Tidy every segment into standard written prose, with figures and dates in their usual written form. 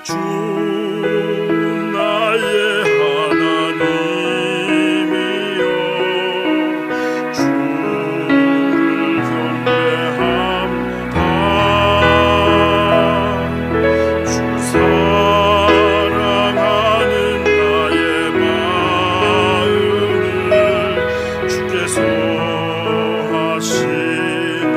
주 나의 하나님이여 주를 경배함다. 주 사랑하는 나의 마음을 주께서 하시나이다.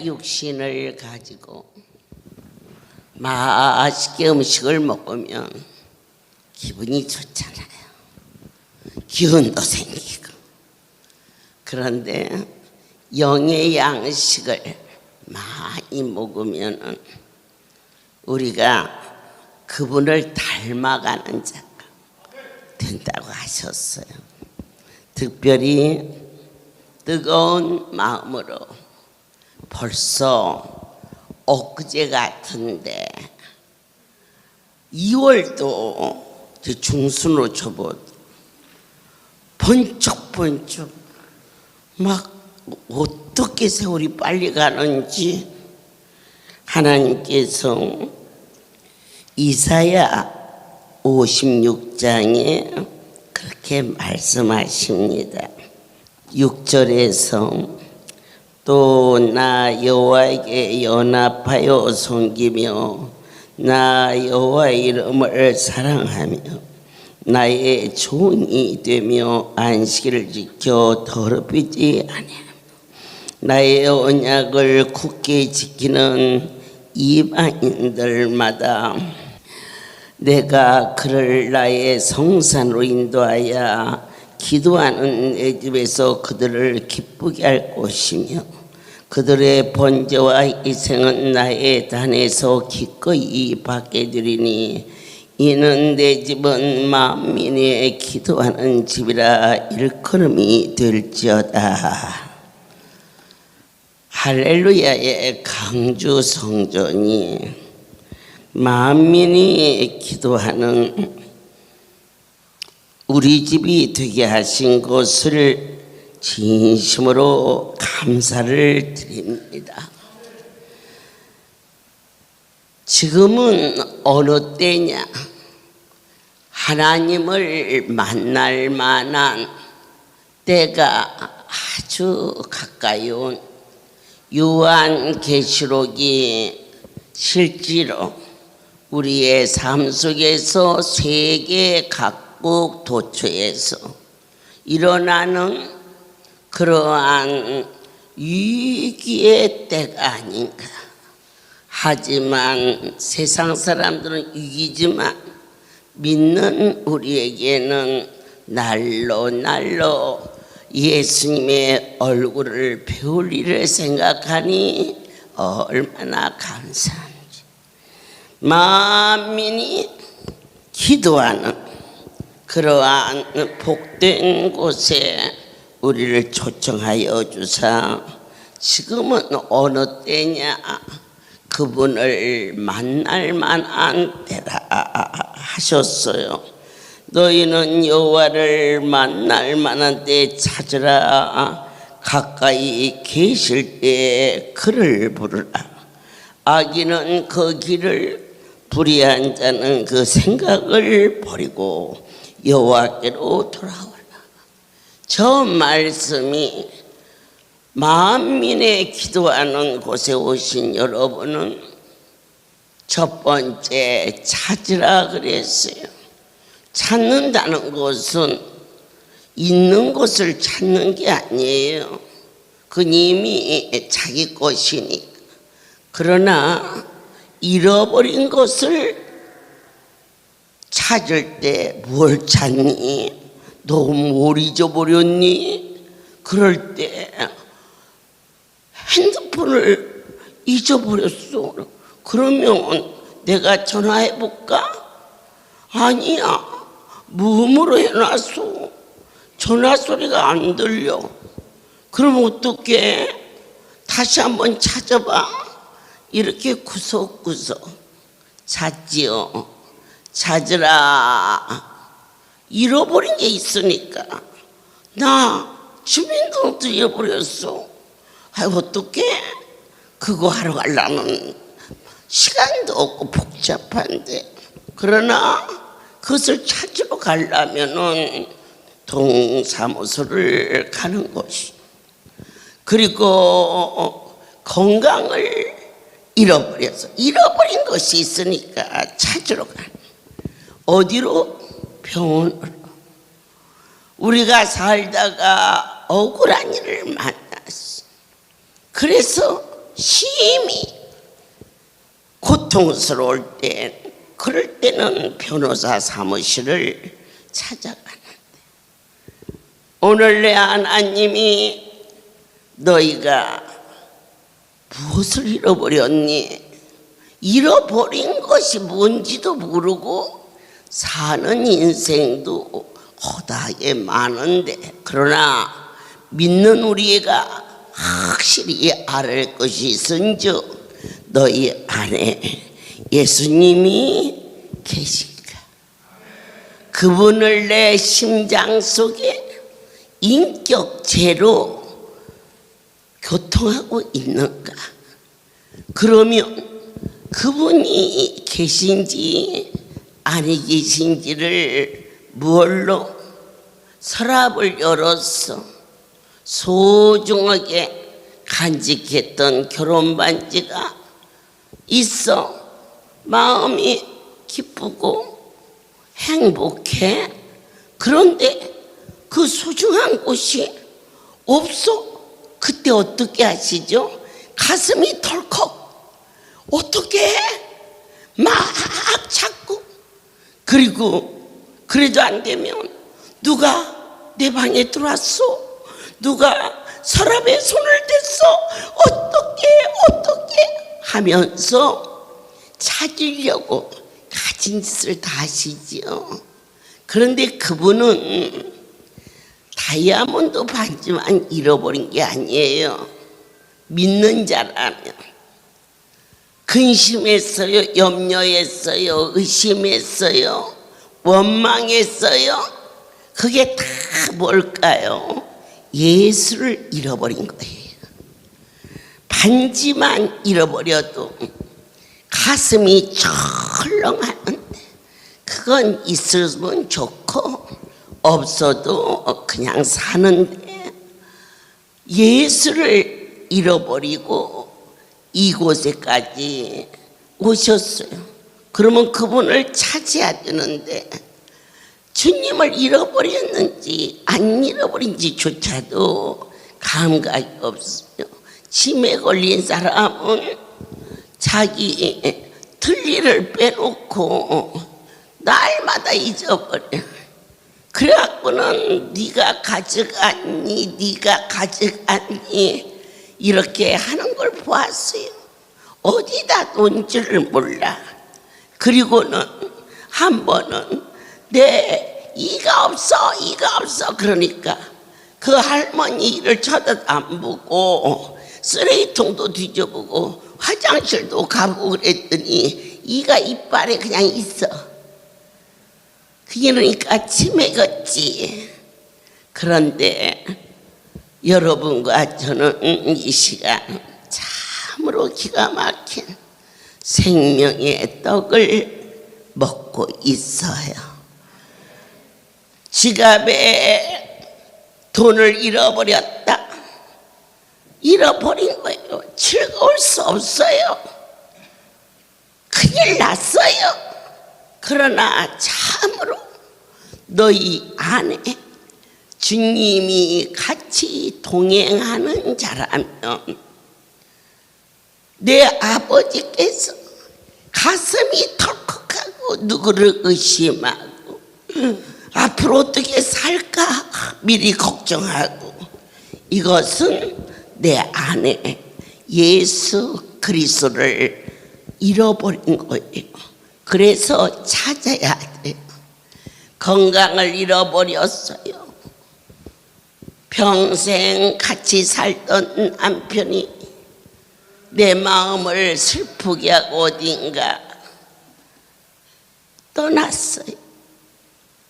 육신을 가지고 맛있게 음식을 먹으면 기분이 좋잖아요. 기운도 생기고. 그런데 영의 양식을 많이 먹으면 우리가 그분을 닮아가는 자가 된다고 하셨어요. 특별히 뜨거운 마음으로 벌써 엊그제 같은데 2월도 중순으로 접어 번쩍번쩍 막 어떻게 세월이 빨리 가는지 하나님께서 이사야 56장에 그렇게 말씀하십니다. 6절에서 또 나 여호와에게 연합하여 섬기며 나 여호와 이름을 사랑하며 나의 종이 되며 안식일을 지켜 더럽히지 아니하며 나의 언약을 굳게 지키는 이방인들마다 내가 그를 나의 성산으로 인도하여 기도하는 내 집에서 그들을 기쁘게 할 것이며 그들의 번제와 희생은 나의 단에서 기꺼이 받게 되리니 이는 내 집은 만민이 기도하는 집이라 일컬음이 될지어다. 할렐루야의 강주 성전이 만민이 기도하는 우리 집이 되게 하신 것을 진심으로 감사를 드립니다. 지금은 어느 때냐? 하나님을 만날 만한 때가 아주 가까이 온 요한계시록이 실제로 우리의 삶 속에서 세계 각 각국 도처에서 일어나는 그러한 위기의 때가 아닌가. 하지만 세상 사람들은 위기지만 믿는 우리에게는 날로 예수님의 얼굴을 배울 일을 생각하니 얼마나 감사한지. 만민이 기도하는 그러한 복된 곳에 우리를 초청하여 주사 지금은 어느 때냐 그분을 만날 만한 때라 하셨어요. 너희는 여호와를 만날 만한 때 찾으라. 가까이 계실 때 그를 부르라. 악인은 그 길을, 불의한 자는 그 생각을 버리고 여호와께로 돌아오라. 저 말씀이 만민의 기도하는 곳에 오신 여러분은 첫 번째 찾으라 그랬어요. 찾는다는 것은 있는 것을 찾는 게 아니에요. 그건 이미 자기 것이니까. 그러나 잃어버린 것을 찾을 때 뭘 찾니? 너 뭘 잊어버렸니? 그럴 때 핸드폰을 잊어버렸어. 그러면 내가 전화해 볼까? 아니야. 무음으로 해놨어. 전화 소리가 안 들려. 그럼 어떻게? 다시 한번 찾아봐. 이렇게 구석구석 찾지요. 찾으라. 잃어버린 게 있으니까. 나 주민등록도 잃어버렸어. 어떡해? 그거 하러 가려면 시간도 없고 복잡한데. 그러나 그것을 찾으러 가려면은 동사무소를 가는 것이. 그리고 건강을 잃어버려서 잃어버린 것이 있으니까 찾으러 가는. 어디로? 병원으로. 우리가 살다가 억울한 일을 만났어. 그래서 심히 고통스러울 때, 그럴 때는 변호사 사무실을 찾아가는데, 오늘 내 하나님이 너희가 무엇을 잃어버렸니? 잃어버린 것이 뭔지도 모르고 사는 인생도 허다하게 많은데, 그러나 믿는 우리가 확실히 알을 것이 있은즉 너희 안에 예수님이 계신가? 그분을 내 심장 속에 인격체로 교통하고 있는가? 그러면 그분이 계신지 아니 계신지를 무얼로? 서랍을 열었어. 소중하게 간직했던 결혼 반지가 있어. 마음이 기쁘고 행복해. 그런데 그 소중한 곳이 없어. 그때 어떻게 하시죠? 가슴이 덜컥. 어떻게 막 찾고, 그리고 그래도 안 되면 누가 내 방에 들어왔어? 누가 서랍에 손을 댔어? 어떻게 하면서 찾으려고 가진 짓을 다 하시지요. 그런데 그분은 다이아몬드 반지만 잃어버린 게 아니에요. 믿는 자라면 근심했어요, 염려했어요, 의심했어요, 원망했어요. 그게 다 뭘까요? 예수를 잃어버린 거예요. 반지만 잃어버려도 가슴이 철렁하는데, 그건 있으면 좋고 없어도 그냥 사는데, 예수를 잃어버리고 이곳에까지 오셨어요. 그러면 그분을 찾아야 되는데 주님을 잃어버렸는지 안 잃어버린지조차도 감각이 없으며 치매 걸린 사람은 자기 들리를 빼놓고 날마다 잊어버려. 그래갖고는 네가 가져갔니 네가 가져갔니 이렇게 하는 걸 보았어요. 어디다 놓은지를 몰라. 그리고는 한 번은 내 이가 없어 그러니까 그 할머니 일을 쳐다도 안 보고 쓰레기통도 뒤져보고 화장실도 가보고 그랬더니 이가 이빨에 그냥 있어. 그러니까 치매겠지. 그런데 여러분과 저는 이 시간 참으로 기가 막힌 생명의 떡을 먹고 있어요. 지갑에 돈을 잃어버렸다. 잃어버린 거예요. 즐거울 수 없어요. 큰일 났어요. 그러나 참으로 너희 안에 주님이 같이 동행하는 자라면 내 아버지께서 가슴이 덜컥하고 누구를 의심하고 앞으로 어떻게 살까 미리 걱정하고 이것은 내 안에 예수 그리스도를 잃어버린 거예요. 그래서 찾아야 돼요. 건강을 잃어버렸어요. 평생 같이 살던 남편이 내 마음을 슬프게 하고 어딘가 떠났어요.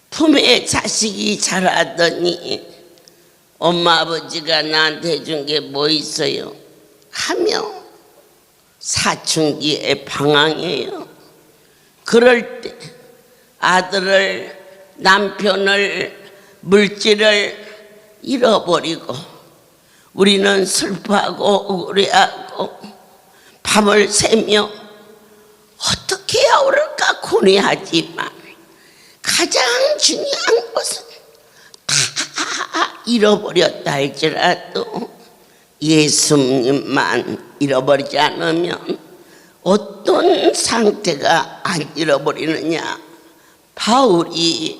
품에 자식이 자라더니 엄마 아버지가 나한테 해준 게 뭐 있어요? 하며 사춘기에 방황해요. 그럴 때 아들을 남편을 물질을 잃어버리고 우리는 슬퍼하고 억울해하고 밤을 새며 어떻게 해야 옳을까 고뇌하지만 가장 중요한 것은 다 잃어버렸다 할지라도 예수님만 잃어버리지 않으면 어떤 상태가 안 잃어버리느냐. 바울이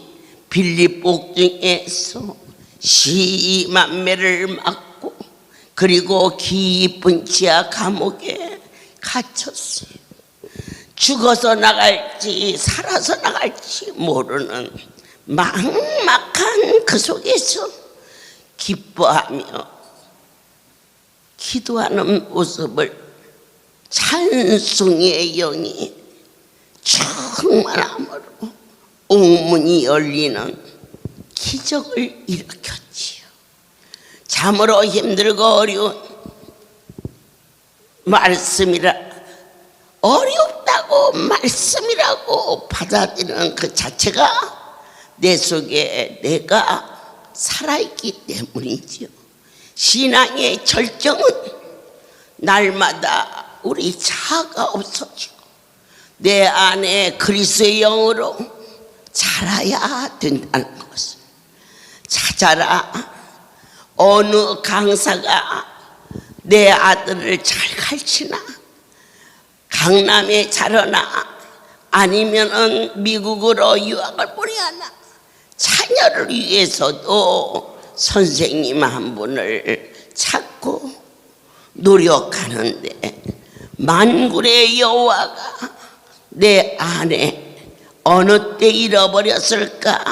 빌립 옥중에서 심한 매를 맞고 그리고 깊은 지하 감옥에 갇혔어요. 죽어서 나갈지 살아서 나갈지 모르는 막막한 그 속에서 기뻐하며 기도하는 모습을 찬송의 영이 충만함으로 옥문이 열리는 기적을 일으켰지요. 참으로 힘들고 어려운 말씀이라 어렵다고 말씀이라고 받아들이는 그 자체가 내 속에 내가 살아있기 때문이지요. 신앙의 절정은 날마다 우리 자아가 없어지고 내 안에 그리스도의 영으로 자라야 된다는 것을 찾아라. 어느 강사가 내 아들을 잘 가르치나 강남에 자라나 아니면은 미국으로 유학을 보내야나 자녀를 위해서도 선생님 한 분을 찾고 노력하는데 만군의 여호와가 내 안에 어느 때 잃어버렸을까?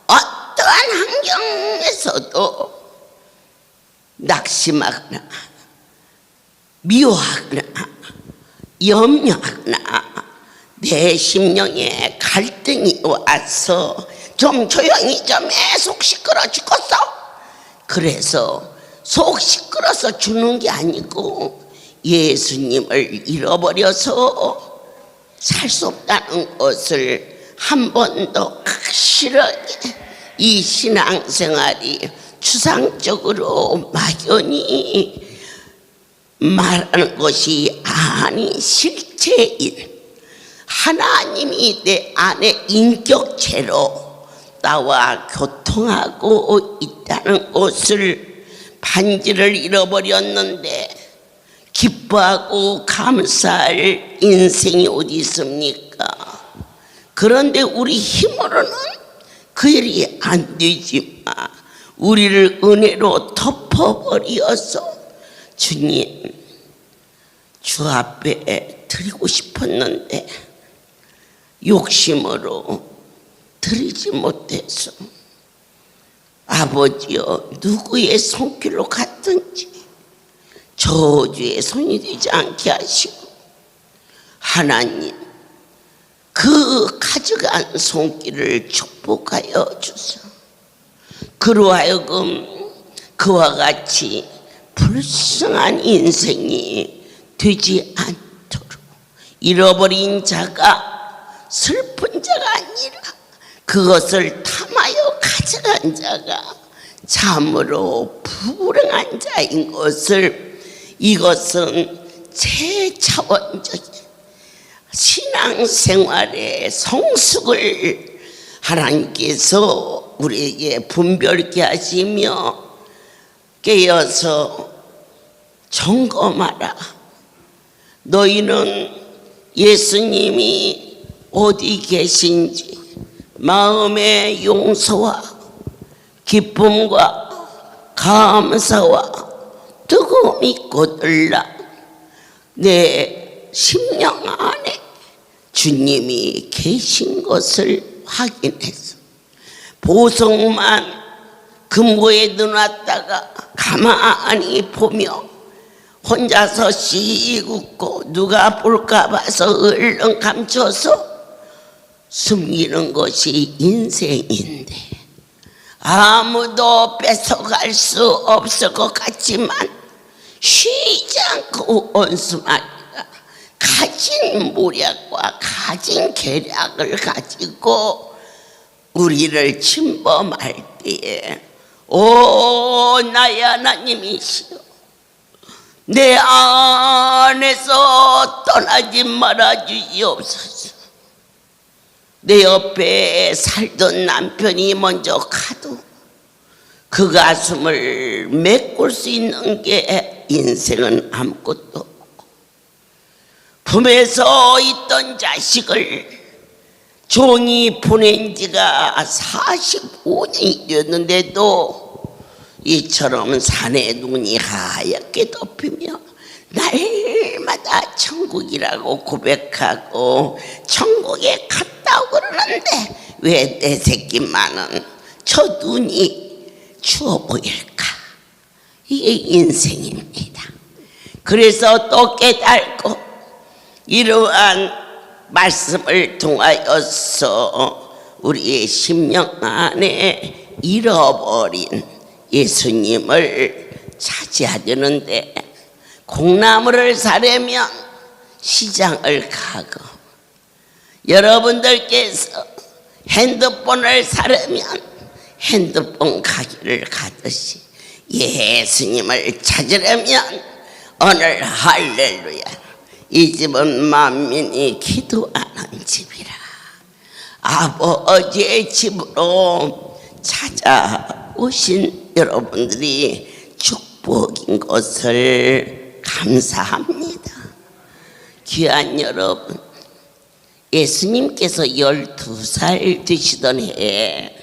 어떠한 환경에서도 낙심하거나 미워하거나 염려하거나 내 심령에 갈등이 와서 좀 조용히 좀 해, 속 시끄러 죽겠어. 그래서 속 시끄러서 죽는 게 아니고 예수님을 잃어버려서 살 수 없다는 것을 한 번 더 확실하게 이 신앙생활이 추상적으로 막연히 말하는 것이 아닌 실체인 하나님이 내 안에 인격체로 나와 교통하고 있다는 것을 반지를 잃어버렸는데 기뻐하고 감사할 인생이 어디 있습니까? 그런데 우리 힘으로는 그 일이 안 되지만 우리를 은혜로 덮어버려서 주님 주 앞에 드리고 싶었는데 욕심으로 드리지 못해서 아버지여 누구의 손길로 갔든지 저주의 손이 되지 않게 하시고 하나님 그 가져간 손길을 축복하여 주소. 그로 하여금 그와 같이 불쌍한 인생이 되지 않도록 잃어버린 자가 슬픈 자가 아니라 그것을 탐하여 가져간 자가 참으로 불행한 자인 것을, 이것은 제차원적인 신앙생활의 성숙을 하나님께서 우리에게 분별케 하시며 깨어서 점검하라. 너희는 예수님이 어디 계신지 마음의 용서와 기쁨과 감사와 뜨거움이 거들라. 내 심령 안에 주님이 계신 것을 확인해서 보석만 금고에 넣어놨다가 가만히 보며 혼자서 씩 웃고 누가 볼까 봐서 얼른 감춰서 숨기는 것이 인생인데 아무도 뺏어갈 수 없을 것 같지만 쉬지 않고 원수마귀가 가진 모략과 가진 계략을 가지고 우리를 침범할 때에 오 나의 하나님이시여 내 안에서 떠나지 말아 주시옵소서. 내 옆에 살던 남편이 먼저 가도 그 가슴을 메꿀 수 있는 게 인생은 아무것도 없고, 품에서 있던 자식을 종이 보낸 지가 45년이 되었는데도 이처럼 산의 눈이 하얗게 덮이며 날마다 천국이라고 고백하고 천국에 갔다 오고 그러는데 왜 내 새끼만은 저 눈이 추워 보일까? 이게 인생입니다. 그래서 또 깨닫고 이러한 말씀을 통하여서 우리의 심령 안에 잃어버린 예수님을 차지하려는데 콩나물을 사려면 시장을 가고 여러분들께서 핸드폰을 사려면 핸드폰 가게를 가듯이 예수님을 찾으려면 오늘 할렐루야 이 집은 만민이 기도하는 집이라 아버지의 집으로 찾아오신 여러분들이 축복인 것을 감사합니다. 귀한 여러분, 예수님께서 12살 되시던 해에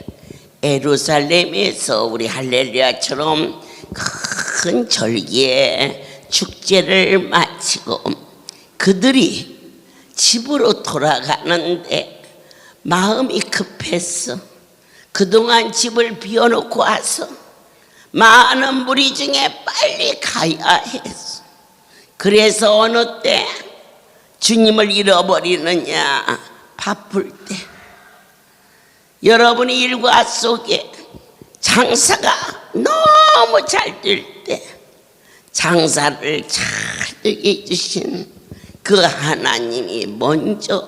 예루살렘에서 우리 할렐루야처럼 큰 절기에 축제를 마치고 그들이 집으로 돌아가는데 마음이 급했어. 그동안 집을 비워놓고 와서 많은 무리 중에 빨리 가야 했어. 그래서 어느 때 주님을 잃어버리느냐? 바쁠 때. 여러분의 일과 속에 장사가 너무 잘 될 때 장사를 잘 되게 해주신 그 하나님이 먼저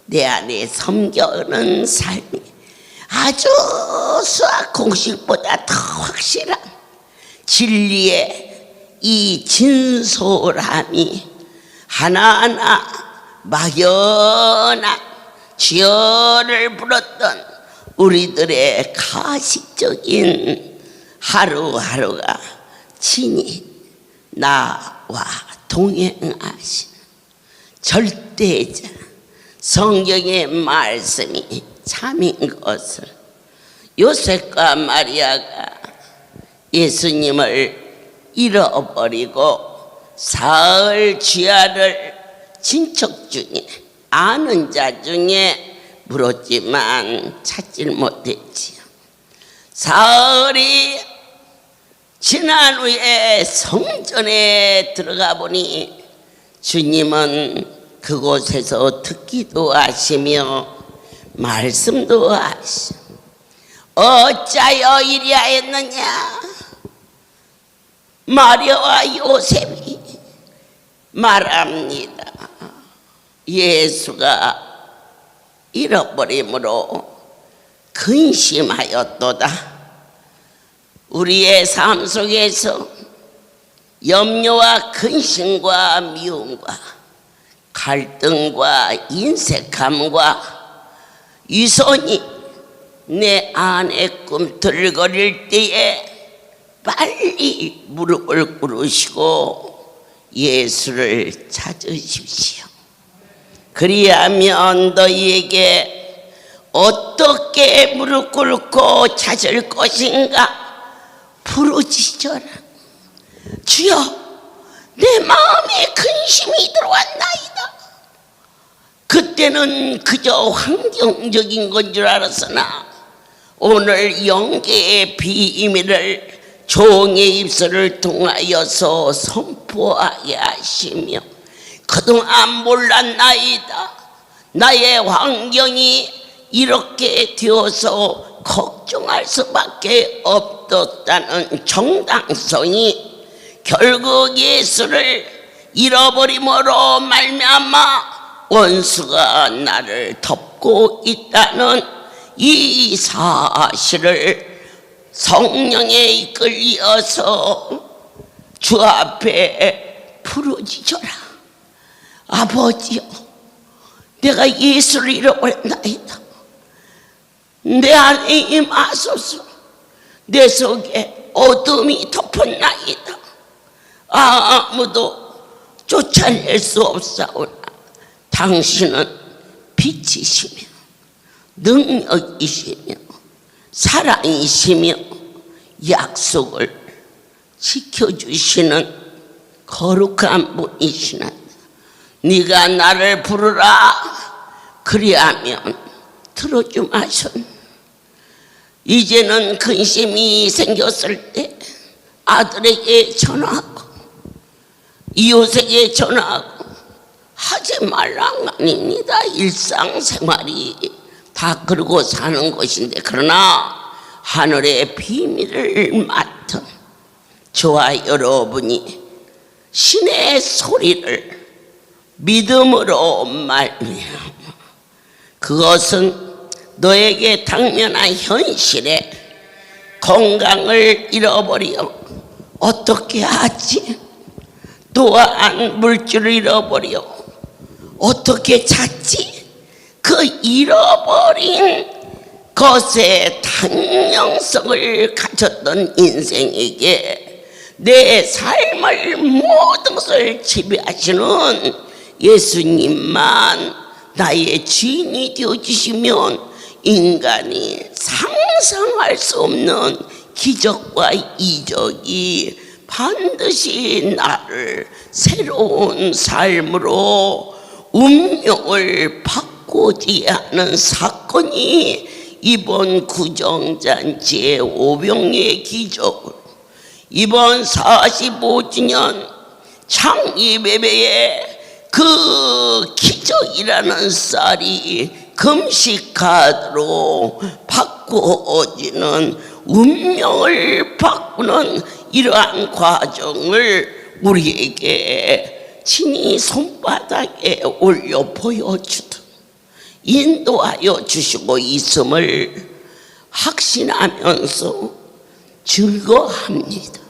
내 안에 섬겨는 삶이 아주 수학 공식보다 더 확실한 진리의 이 진솔함이 하나하나 막연한 주여를 불렀던 우리들의 가식적인 하루하루가 친히 나와 동행하시는 절대자 성경의 말씀이 참인 것을 요셉과 마리아가 예수님을 잃어버리고 사흘 주야를 친척 중에 아는 자 중에 물었지만 찾질 못했지요. 사흘이 지난 후에 성전에 들어가 보니 주님은 그곳에서 듣기도 하시며 말씀도 하시며 어찌하여 이리하였느냐. 마리아와 요셉이 말합니다. 예수가 잃어버림으로 근심하였도다. 우리의 삶 속에서 염려와 근심과 미움과 갈등과 인색함과 위선이 내 안에 꿈틀거릴 때에 빨리 무릎을 꿇으시고 예수를 찾으십시오. 그리하면 너희에게 어떻게 무릎 꿇고 찾을 것인가? 부르짖어라. 주여, 내 마음에 근심이 들어왔나이다. 그때는 그저 환경적인 건 줄 알았으나 오늘 영계의 비밀을 종의 입술을 통하여서 선포하게 하시며 그동안 몰랐나이다. 나의 환경이 이렇게 되어서 걱정할 수밖에 없었다는 정당성이 결국 예수를 잃어버림으로 말미암아 원수가 나를 덮고 있다는 이 사실을 성령에 이끌려서 주 앞에 부르짖어라. 아버지여, 내가 예수를 잃어버렸나이다. 내 안에 임하소서. 내 속에 어둠이 덮었나이다. 아무도 쫓아낼 수 없사오나 당신은 빛이시며 능력이시며 사랑이시며 약속을 지켜주시는 거룩한 분이시나이다. 네가 나를 부르라. 그리하면 들어줌 하셨네. 이제는 근심이 생겼을 때 아들에게 전화하고 이웃에게 전화하고 하지 말란 아닙니다. 일상생활이 다 그러고 사는 것인데, 그러나 하늘의 비밀을 맡은 저와 여러분이 신의 소리를 믿음으로 말미암아 그것은 너에게 당면한 현실에 건강을 잃어버려 어떻게 하지? 또한 물질을 잃어버려 어떻게 찾지? 그 잃어버린 것의 당연성을 가졌던 인생에게 내 삶을 모든 것을 지배하시는 예수님만 나의 주인이 되어주시면 인간이 상상할 수 없는 기적과 이적이 반드시 나를 새로운 삶으로 운명을 바꾸고자 하는 사건이 이번 구정잔치의 오병의 기적으로 이번 45주년 창립예배의 그 기적이라는 쌀이 금식카드로 바꾸어지는 운명을 바꾸는 이러한 과정을 우리에게 친히 손바닥에 올려 보여주듯 인도하여 주시고 있음을 확신하면서 즐거워합니다.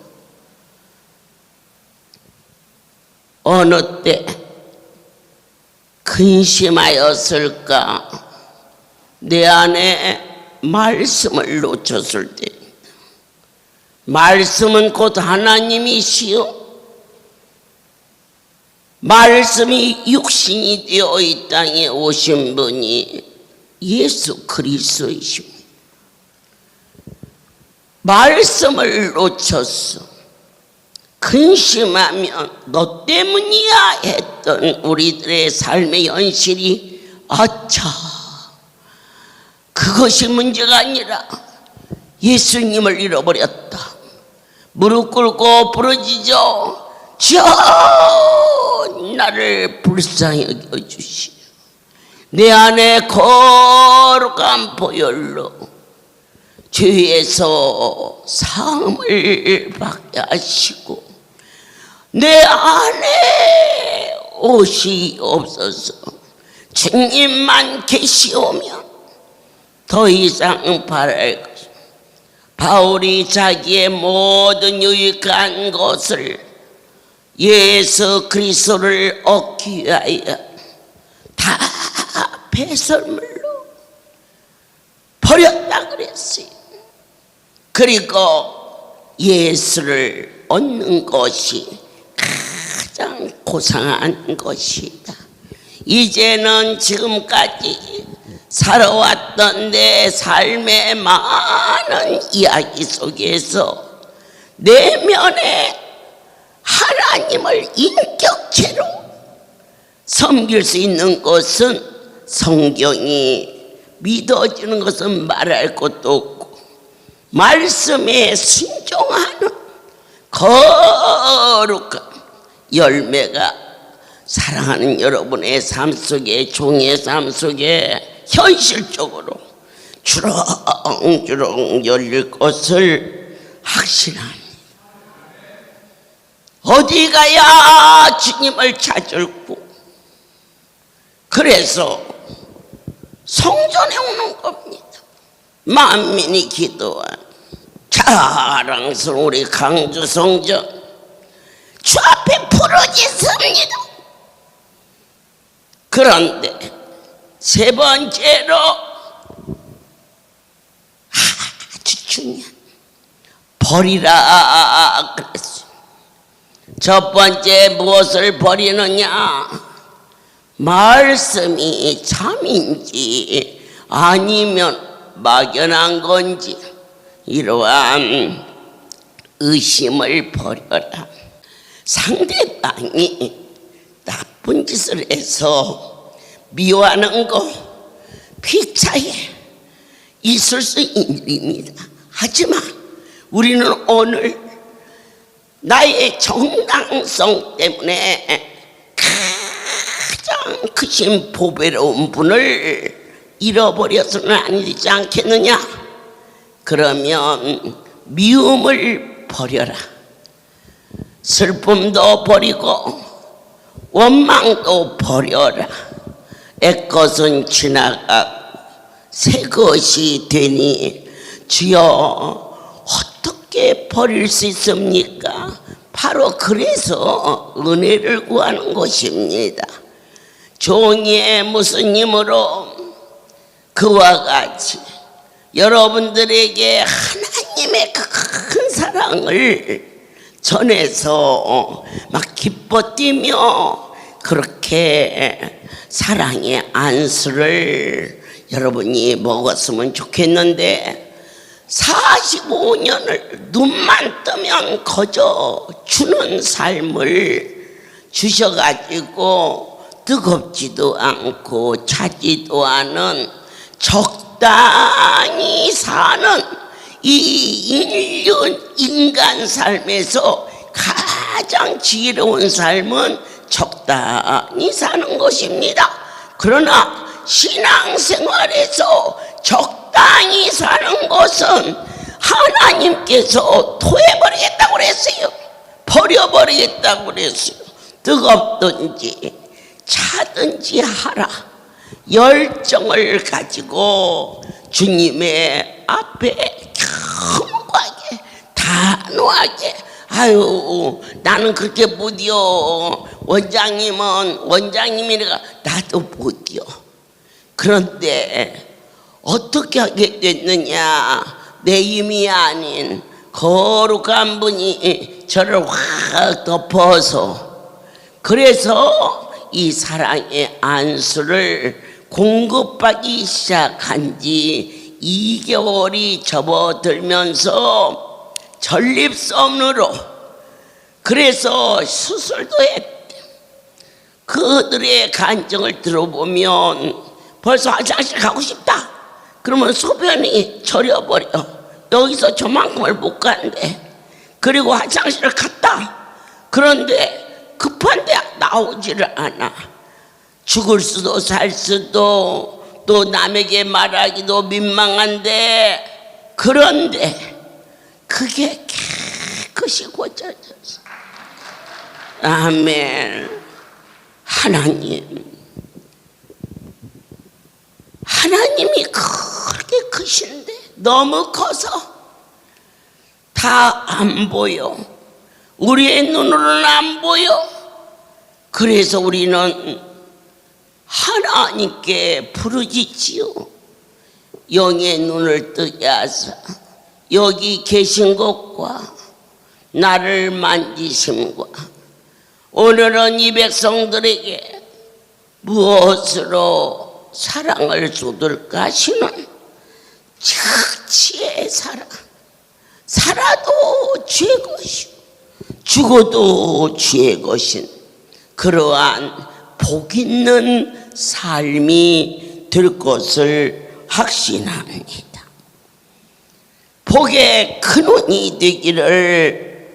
어느 때 근심하였을까? 내 안에 말씀을 놓쳤을 때, 말씀은 곧 하나님이시요 말씀이 육신이 되어 이 땅에 오신 분이 예수 그리스도이십니다. 말씀을 놓쳤어. 근심하면 너 때문이야 했던 우리들의 삶의 현실이 아차, 그것이 문제가 아니라 예수님을 잃어버렸다. 무릎 꿇고 부르짖어 주여 나를 불쌍히 여겨주시오. 내 안에 거룩한 보혈로 죄에서 사함을 받게 하시고 내 안에 옷이 없어서 주님만 계시오면 더 이상 바랄 것. 바울이 자기의 모든 유익한 것을 예수 그리스도를 얻기 위하여 다 배설물로 버렸다 그랬어요. 그리고 예수를 얻는 것이 가장 고상한 것이다. 이제는 지금까지 살아왔던 내 삶의 많은 이야기 속에서 내면에 하나님을 인격체로 섬길 수 있는 것은 성경이 믿어지는 것은 말할 것도 없고 말씀에 순종하는 거룩한 열매가 사랑하는 여러분의 삶 속에, 종의 삶 속에 현실적으로 주렁주렁 열릴 것을 확신합니다. 어디 가야 주님을 찾을고, 그래서 성전에 오는 겁니다. 만민이 기도한 자랑스러운 우리 강주 성전, 주 앞에 부르짖습니다. 그런데 세 번째로 아주 중요한 버리라 그랬어요. 첫 번째 무엇을 버리느냐? 말씀이 참인지 아니면 막연한 건지 이러한 의심을 버려라. 상대방이 나쁜 짓을 해서 미워하는 거 피차에 있을 수 있는 일입니다. 하지만 우리는 오늘 나의 정당성 때문에 가장 크신 보배로운 분을 잃어버려서는 안 되지 않겠느냐? 그러면 미움을 버려라. 슬픔도 버리고 원망도 버려라. 옛것은 지나가고 새 것이 되니 주여 어떻게 버릴 수 있습니까? 바로 그래서 은혜를 구하는 것입니다. 종이에 무슨 힘으로 그와 같이 여러분들에게 하나님의 큰 사랑을 전해서 막 기뻐 뛰며 그렇게 사랑의 안수를 여러분이 먹었으면 좋겠는데 45년을 눈만 뜨면 거저 주는 삶을 주셔가지고 뜨겁지도 않고 차지도 않은 적당히 사는 이 인간 삶에서 가장 지혜로운 삶은 적당히 사는 것입니다. 그러나 신앙생활에서 적당히 사는 것은 하나님께서 토해버리겠다고 그랬어요. 버려버리겠다고 그랬어요. 뜨겁든지 차든지 하라. 열정을 가지고 주님의 앞에 견고하게 단호하게, 아유 나는 그렇게 못이요. 원장님은 원장님이니까 나도 못이요. 그런데 어떻게 하게 됐느냐? 내 힘이 아닌 거룩한 분이 저를 확 덮어서, 그래서 이 사랑의 안수를 공급하기 시작한 지 2개월이 접어들면서 전립선으로, 그래서 수술도 했대. 그들의 간증을 들어보면 벌써 화장실 가고 싶다 그러면 소변이 저려버려. 여기서 저만큼을 못 간대. 그리고 화장실을 갔다. 그런데 급한데 나오지를 않아. 죽을 수도 살 수도, 또 남에게 말하기도 민망한데, 그런데 그게 깨끗이 고쳐졌어. 아멘. 하나님이 그렇게 크신데 너무 커서 다 안 보여. 우리의 눈으로는 안 보여. 그래서 우리는 하나님께 부르짖지요. 영의 눈을 뜨게 하사 여기 계신 것과 나를 만지심과 오늘은 이 백성들에게 무엇으로 사랑을 쏟을까 하시는 착취의 사랑. 살아도 죄의 것이요 죽어도 죄의 것인 그러한 복 있는 삶이 될 것을 확신합니다. 복의 근원이 되기를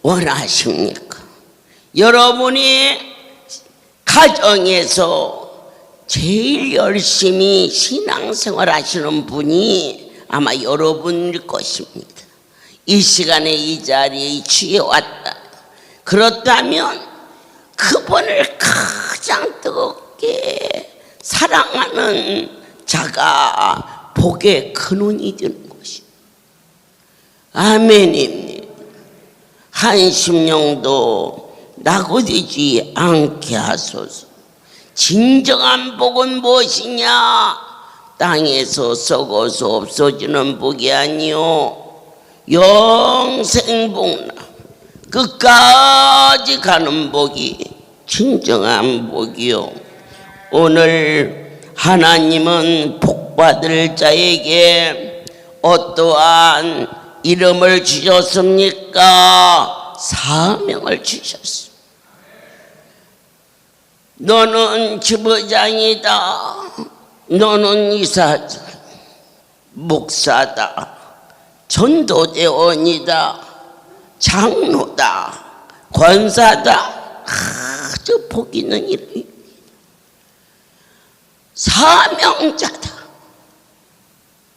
원하십니까? 여러분이 가정에서 제일 열심히 신앙생활 하시는 분이 아마 여러분일 것입니다. 이 시간에 이 자리에 이 취해 왔다. 그렇다면 그분을 가장 뜨겁게 사랑하는 자가 복의 근원이 되는 것입니다. 아멘입니다. 한 심령도 낙오되지 않게 하소서. 진정한 복은 무엇이냐? 땅에서 썩어서 없어지는 복이 아니요 영생복나 끝까지 가는 복이 진정한 복이요. 오늘 하나님은 복받을 자에게 어떠한 이름을 주셨습니까? 사명을 주셨습니다. 너는 지부장이다. 너는 이사장, 목사다, 전도대원이다, 장로다, 권사다. 아주 복 있는 이름입니다. 사명자다.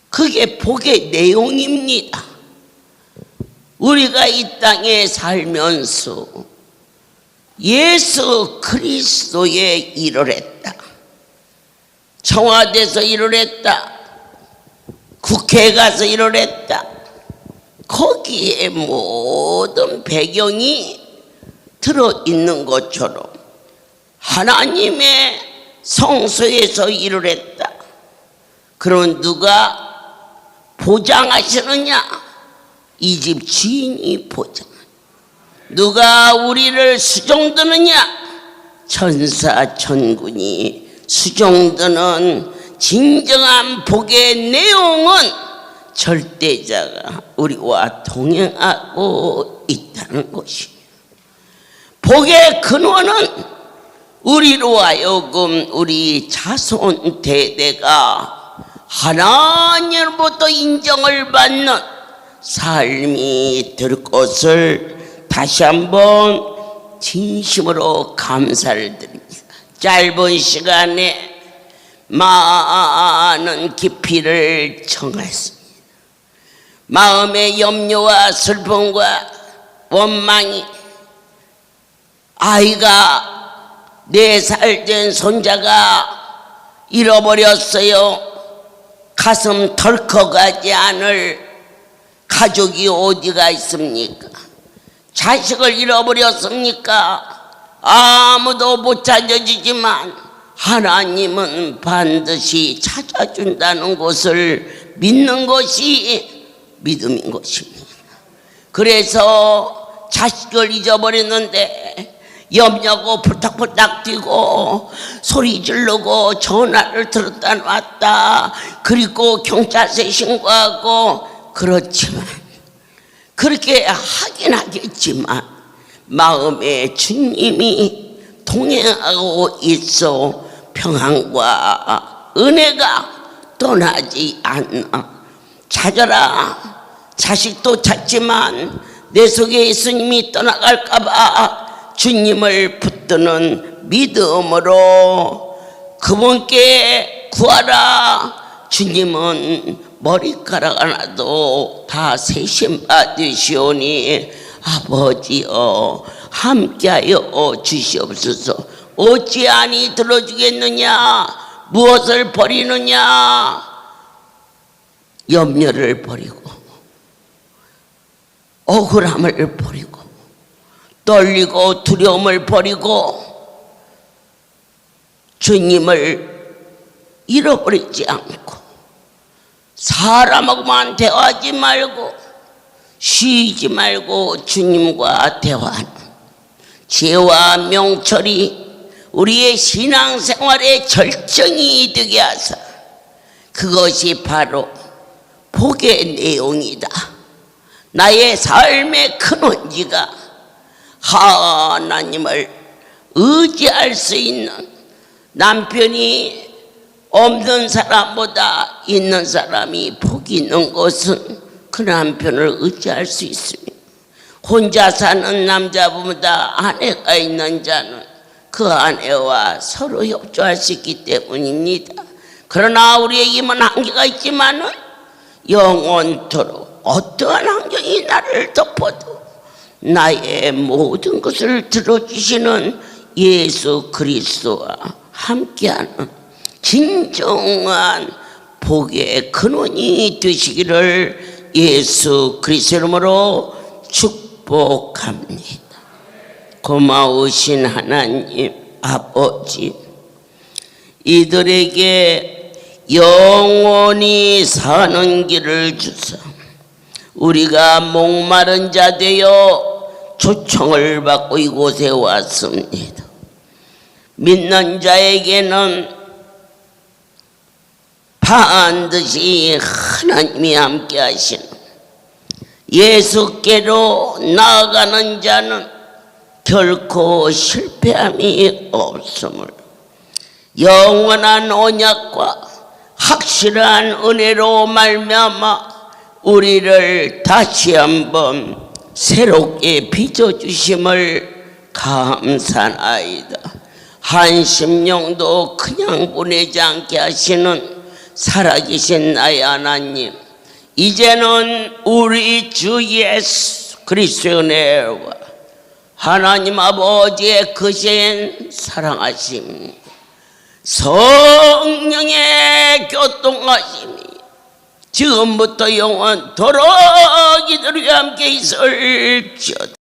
그게 복의 내용입니다. 우리가 이 땅에 살면서 예수 그리스도의 일을 했다. 청와대에서 일을 했다. 국회에 가서 일을 했다. 거기에 모든 배경이 들어있는 것처럼 하나님의 성소에서 일을 했다. 그럼 누가 보장하시느냐? 이 집 주인이 보장. 누가 우리를 수종드느냐? 천사 천군이 수종드는 진정한 복의 내용은 절대자가 우리와 동행하고 있다는 것이에요. 복의 근원은 우리로 하여금 우리 자손 대대가 하나님으로부터 인정을 받는 삶이 될 것을 다시 한번 진심으로 감사를 드립니다. 짧은 시간에 많은 깊이를 청했습니다. 마음의 염려와 슬픔과 원망이, 아이가 4살 된 손자가 잃어버렸어요. 가슴 덜컥하지 않을 가족이 어디가 있습니까? 자식을 잃어버렸습니까? 아무도 못 찾아주지만 하나님은 반드시 찾아준다는 것을 믿는 것이 믿음인 것입니다. 그래서 자식을 잊어버렸는데 염려고 풀딱풀딱 뛰고 소리 지르고 전화를 들었다 놨다 그리고 경찰서에 신고하고, 그렇지만 그렇게 하긴 하겠지만 마음에 주님이 동행하고 있어 평안과 은혜가 떠나지 않아. 찾아라. 자식도 찾지만 내 속에 예수님이 떠나갈까봐 주님을 붙드는 믿음으로 그분께 구하라. 주님은 머리카락 하나도 다 세심 받으시오니 아버지여 함께하여 주시옵소서. 어찌하니 들어주겠느냐? 무엇을 버리느냐? 염려를 버리고 억울함을 버리고 떨리고 두려움을 버리고 주님을 잃어버리지 않고 사람하고만 대화하지 말고 쉬지 말고 주님과 대화하는 지혜와 명철이 우리의 신앙생활의 절정이 되게 하사 그것이 바로 복의 내용이다. 나의 삶의 근원지가 하나님을 의지할 수 있는, 남편이 없는 사람보다 있는 사람이 복이 있는 것은 그 남편을 의지할 수 있습니다. 혼자 사는 남자보다 아내가 있는 자는 그 아내와 서로 협조할 수 있기 때문입니다. 그러나 우리에게만 한계가 있지만은 영원토록 어떠한 환경이 나를 덮어도 나의 모든 것을 들어주시는 예수 그리스도와 함께하는 진정한 복의 근원이 되시기를 예수 그리스도 이름으로 축복합니다. 고마우신 하나님 아버지, 이들에게 영원히 사는 길을 주사 우리가 목마른 자 되어 초청을 받고 이곳에 왔습니다. 믿는 자에게는 반드시 하나님이 함께 하시는, 예수께로 나아가는 자는 결코 실패함이 없음을 영원한 언약과 확실한 은혜로 말미암아 우리를 다시 한번 새롭게 빚어주심을 감사하나이다. 한 심령도 그냥 보내지 않게 하시는 살아계신 나의 하나님, 이제는 우리 주 예수 그리스도의 은혜와 하나님 아버지의 크신 사랑하심, 성령의 교통하심이 지금부터 영원토록 이들과 함께 있을지어다.